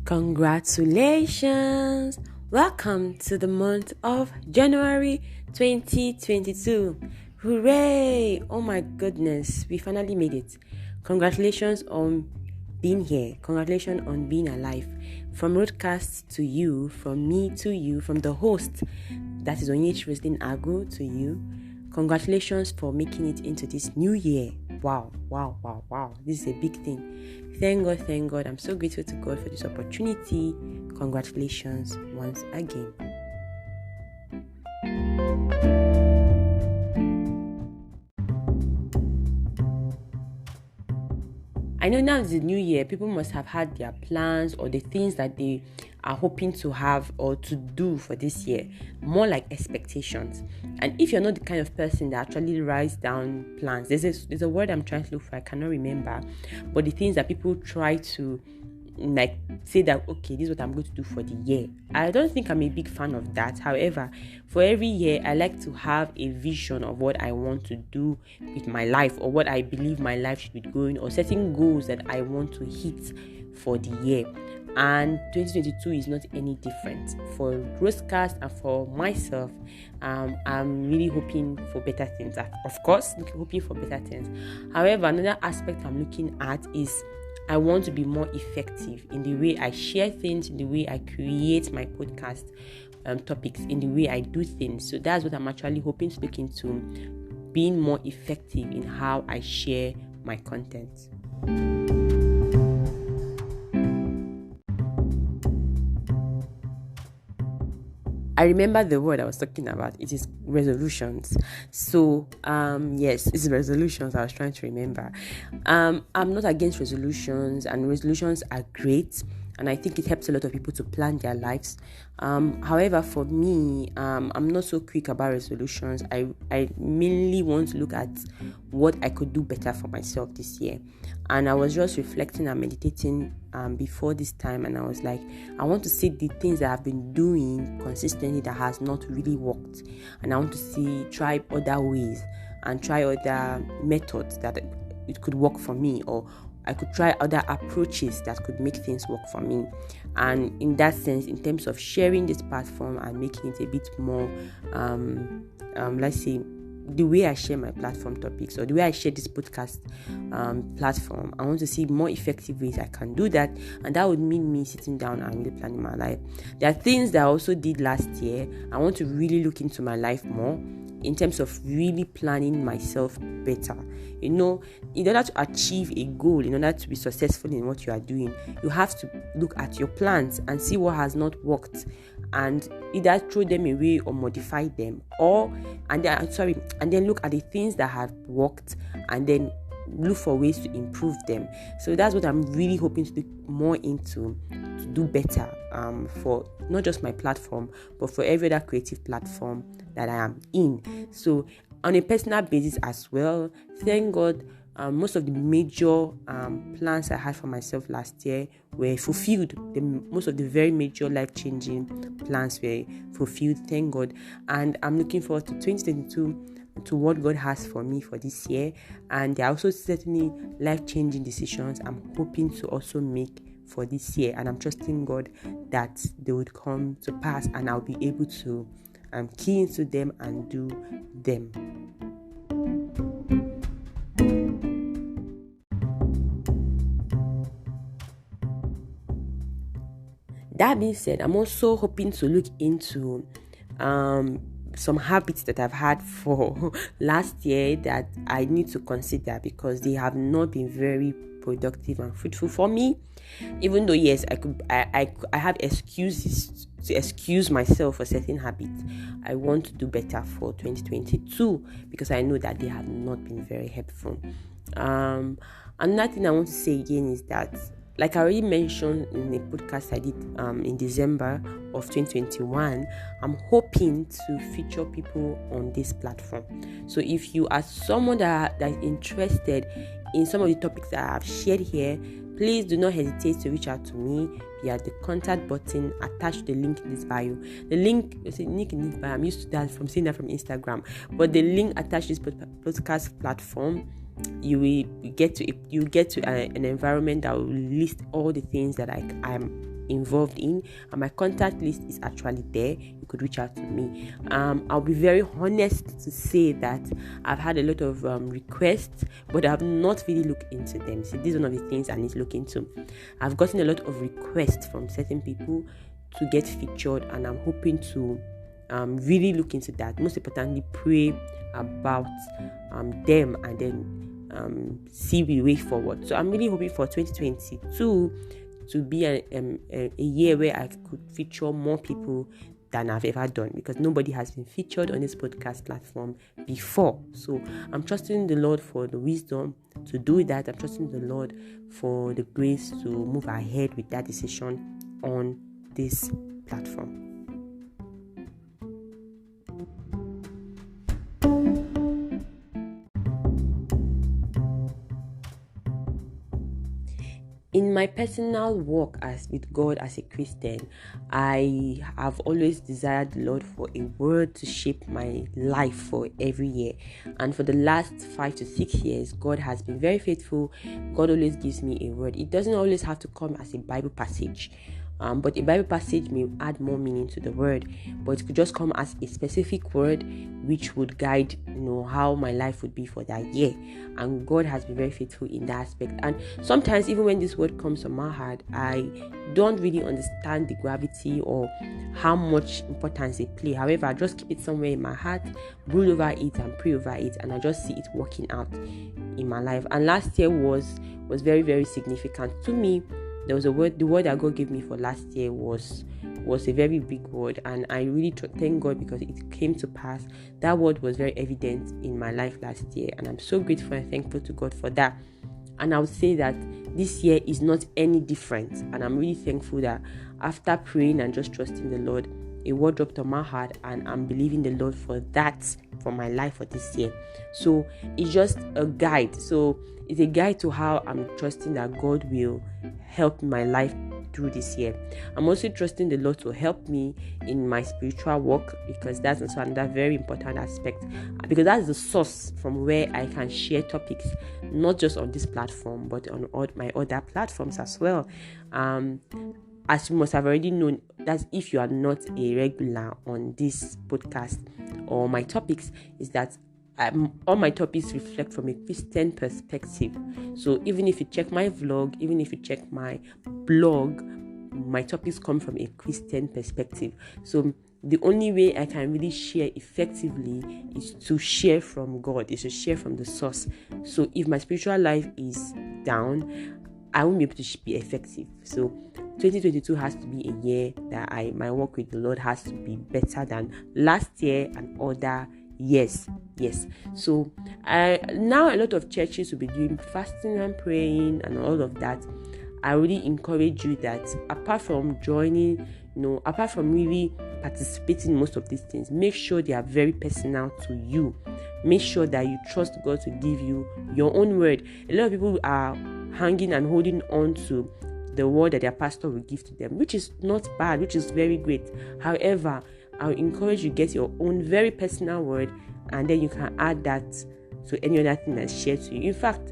Congratulations! Welcome to the month of January 2022. Hooray! Oh my goodness, we finally made it. Congratulations on being here. Congratulations on being alive. From Rosecast to you, from me to you, from the host, that is Onyech Roslyn Agu, to you. Congratulations for making it into this new year. Wow. This is a big thing. Thank God. I'm so grateful to God for this opportunity. Congratulations once again. I know now it's the new year. People must have had their plans or the things that they are hoping to have or to do for this year. More like expectations. And if you're not the kind of person that actually writes down plans, there's a word I'm trying to look for. I cannot remember. But the things that people try to say that, okay, this is what I'm going to do for the year. I don't think I'm a big fan of that. However, for every year, I like to have a vision of what I want to do with my life, or what I believe my life should be going, or setting goals that I want to hit for the year. And 2022 is not any different. For Rosecast and for myself, I'm really hoping for better things. Of course, hoping for better things. However, another aspect I'm looking at is I want to be more effective in the way I share things, in the way I create my podcast topics, in the way I do things. So that's what I'm actually hoping to look into, being more effective in how I share my content. I remember the word I was talking about. It is resolutions. So, yes, it's resolutions I was trying to remember. I'm not against resolutions, and resolutions are great. And I think it helps a lot of people to plan their lives. However, for me, I'm not so quick about resolutions. I mainly want to look at what I could do better for myself this year. And I was just reflecting and meditating before this time, and I was like, I want to see the things that I've been doing consistently that has not really worked, and I want to try other ways and try other methods that it could work for me, or I could try other approaches that could make things work for me. And in that sense, in terms of sharing this platform and making it a bit more, let's say, the way I share my platform topics, or the way I share this podcast platform, I want to see more effective ways I can do that. And that would mean me sitting down and really planning my life. There are things that I also did last year. I want to really look into my life more, in terms of really planning myself better. In order to achieve a goal, in order to be successful in what you are doing, you have to look at your plans and see what has not worked, and either throw them away or modify them, and then look at the things that have worked and then look for ways to improve them. So that's what I'm really hoping to look more into, to do better for not just my platform, but for every other creative platform that I am in. So on a personal basis as well, thank God, most of the major plans I had for myself last year were fulfilled. Most of the very major life-changing plans were fulfilled, thank God. And I'm looking forward to 2022, to what God has for me for this year. And there are also certainly life-changing decisions I'm hoping to also make for this year. And I'm trusting God that they would come to pass, and I'll be able to key into them and do them. That being said, I'm also hoping to look into some habits that I've had for last year that I need to consider, because they have not been very productive and fruitful for me. Even though, yes, I have excuses to excuse myself for certain habits, I want to do better for 2022, because I know that they have not been very helpful. Another thing I want to say again is that, like I already mentioned in a podcast I did in December of 2021, I'm hoping to feature people on this platform. So if you are someone that is interested in some of the topics that I have shared here, please do not hesitate to reach out to me via the contact button attached to the link in this bio. The link is a link in this bio. I'm used to that from seeing that from Instagram, but the link attached to this podcast platform, you will get to an environment that will list all the things that I'm involved in, and my contact list is actually there. You could reach out to me. I'll be very honest to say that I've had a lot of requests, but I've not really looked into them. So this is one of the things I need to look into. I've gotten a lot of requests from certain people to get featured, and I'm hoping to really look into that. Most importantly, pray about them, and then see the way forward. So I'm really hoping for 2022 to be a year where I could feature more people than I've ever done, because nobody has been featured on this podcast platform before. So I'm trusting the Lord for the wisdom to do that. I'm trusting the Lord for the grace to move ahead with that decision on this platform. In my personal walk as with God as a Christian, I have always desired the Lord for a word to shape my life for every year. And for the last 5 to 6 years, God has been very faithful. God always gives me a word. It doesn't always have to come as a Bible passage. But a Bible passage may add more meaning to the word, but it could just come as a specific word which would guide, how my life would be for that year. And God has been very faithful in that aspect. And sometimes, even when this word comes from my heart, I don't really understand the gravity or how much importance it plays. However, I just keep it somewhere in my heart, brood over it and pray over it, and I just see it working out in my life. And last year was very, very significant to me. There was the word that God gave me for last year was a very big word, and I really thank God because it came to pass. That word was very evident in my life last year, and I'm so grateful and thankful to God for that. And I would say that this year is not any different, and I'm really thankful that after praying and just trusting the Lord, a word dropped on my heart, and I'm believing the Lord for that for my life for this year. So it's just a guide. So it's a guide to how I'm trusting that God will help my life through this year. I'm also trusting the Lord to help me in my spiritual work, because that's also another very important aspect, because that's the source from where I can share topics, not just on this platform but on all my other platforms as well. As you must have already known, that's if you are not a regular on this podcast or my topics, is that all my topics reflect from a Christian perspective. So even if you check my vlog, even if you check my blog, my topics come from a Christian perspective. So the only way I can really share effectively is to share from God, is to share from the source. So if my spiritual life is down, I won't be able to be effective. So 2022 has to be a year that my work with the Lord has to be better than last year and other years. Yes. So now a lot of churches will be doing fasting and praying and all of that. I really encourage you that apart from joining, apart from really participating in most of these things, make sure they are very personal to you. Make sure that you trust God to give you your own word. A lot of people are hanging and holding on to the word that their pastor will give to them, which is not bad, which is very great. However, I'll encourage you to get your own very personal word, and then you can add that to any other thing that's shared to you. In fact,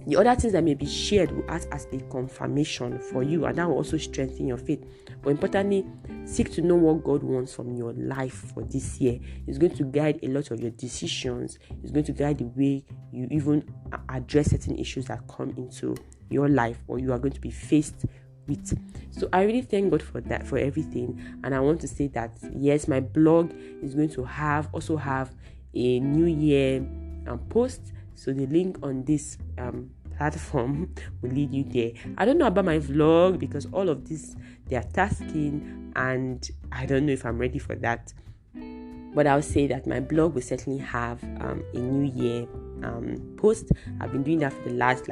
the other things that may be shared will act as a confirmation for you, and that will also strengthen your faith. But importantly, seek to know what God wants from your life for this year. It's going to guide a lot of your decisions. It's going to guide the way you even address certain issues that come into your life or you are going to be faced with. So I really thank God for that, for everything. And I want to say that yes, my blog is going to also have a new year post. So the link on this platform will lead you there. I don't know about my vlog because all of this, they are tasking, and I don't know if I'm ready for that. But I'll say that my blog will certainly have a new year post. I've been doing that for the last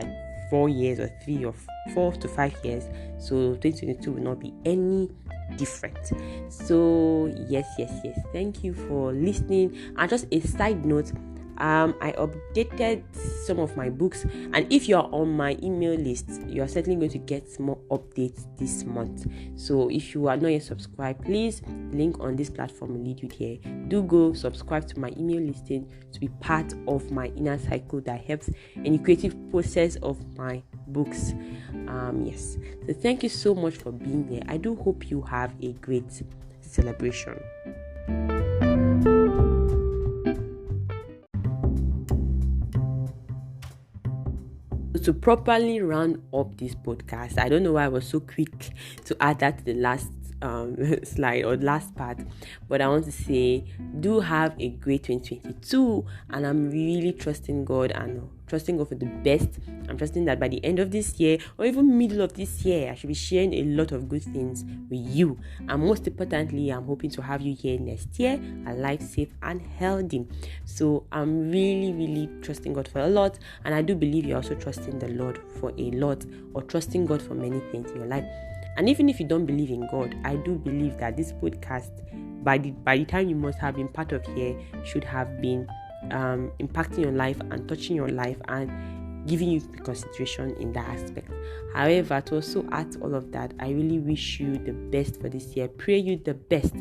4 years or 3 or 4 to 5 years. So 2022 will not be any different. So yes. Thank you for listening. And just a side note, I updated some of my books, and if you're on my email list, you're certainly going to get more updates this month. So if you are not yet subscribed, please, link on this platform will lead you there. Do go subscribe to my email listing to be part of my inner cycle that helps in the creative process of my books. Yes. So thank you so much for being here. I do hope you have a great celebration. To properly round up this podcast, I don't know why I was so quick to add that to the last slide or last part, but I want to say do have a great 2022, and I'm really trusting God and trusting God for the best. I'm trusting that by the end of this year or even middle of this year, I should be sharing a lot of good things with you, and most importantly, I'm hoping to have you here next year, alive, safe and healthy. So I'm really trusting God for a lot, and I do believe you're also trusting the Lord for a lot, or trusting God for many things in your life. And even if you don't believe in God, I do believe that this podcast, by the time you must have been part of here, should have been impacting your life and touching your life and giving you consideration in that aspect. However, to also add to all of that, I really wish you the best for this year. Pray you the best.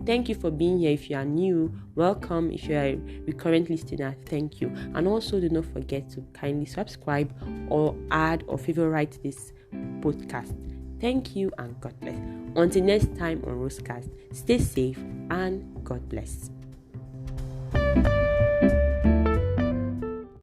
Thank you for being here. If you are new, welcome. If you are a recurrent listener, thank you. And also do not forget to kindly subscribe or add or favorite this podcast. Thank you and God bless. Until next time on Rosecast, stay safe and God bless.